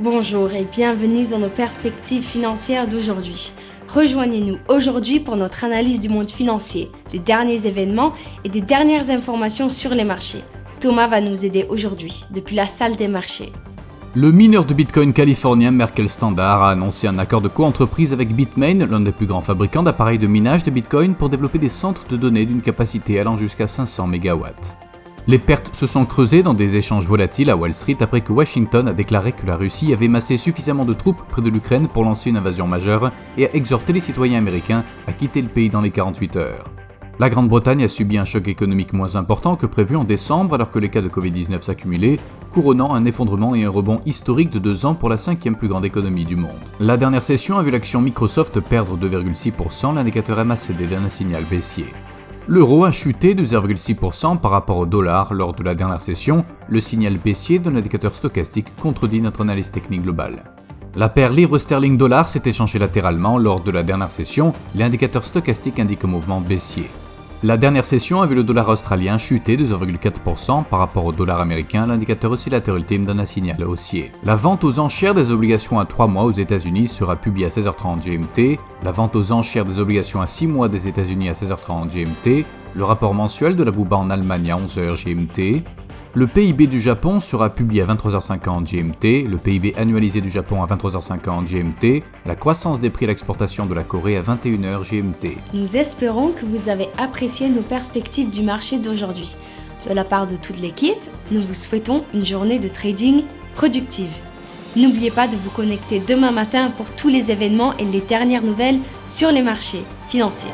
Bonjour et bienvenue dans nos perspectives financières d'aujourd'hui. Rejoignez-nous aujourd'hui pour notre analyse du monde financier, des derniers événements et des dernières informations sur les marchés. Thomas va nous aider aujourd'hui, depuis la salle des marchés. Le mineur de Bitcoin californien Merkle Standard a annoncé un accord de coentreprise avec Bitmain, l'un des plus grands fabricants d'appareils de minage de Bitcoin, pour développer des centres de données d'une capacité allant jusqu'à 500 MW. Les pertes se sont creusées dans des échanges volatiles à Wall Street après que Washington a déclaré que la Russie avait massé suffisamment de troupes près de l'Ukraine pour lancer une invasion majeure et a exhorté les citoyens américains à quitter le pays dans les 48 heures. La Grande-Bretagne a subi un choc économique moins important que prévu en décembre alors que les cas de Covid-19 s'accumulaient, couronnant un effondrement et un rebond historique de 2 ans pour la 5e plus grande économie du monde. La dernière session a vu l'action Microsoft perdre 2,6%, l'indicateur MACD donne un signal baissier. L'euro a chuté de 0,6% par rapport au dollar lors de la dernière session, le signal baissier de l'indicateur stochastique contredit notre analyse technique globale. La paire livre-sterling-dollar s'est échangée latéralement lors de la dernière session, l'indicateur stochastique indique un mouvement baissier. La dernière session a vu le dollar australien chuter de 0,4% par rapport au dollar américain, l'indicateur oscillateur ultime donne un signal haussier. La vente aux enchères des obligations à 3 mois aux États-Unis sera publiée à 16h30 GMT, la vente aux enchères des obligations à 6 mois des États-Unis à 16h30 GMT, le rapport mensuel de la BUBA en Allemagne à 11h GMT, le PIB du Japon sera publié à 23h50 GMT, le PIB annualisé du Japon à 23h50 GMT, la croissance des prix à l'exportation de la Corée à 21h GMT. Nous espérons que vous avez apprécié nos perspectives du marché d'aujourd'hui. De la part de toute l'équipe, nous vous souhaitons une journée de trading productive. N'oubliez pas de vous connecter demain matin pour tous les événements et les dernières nouvelles sur les marchés financiers.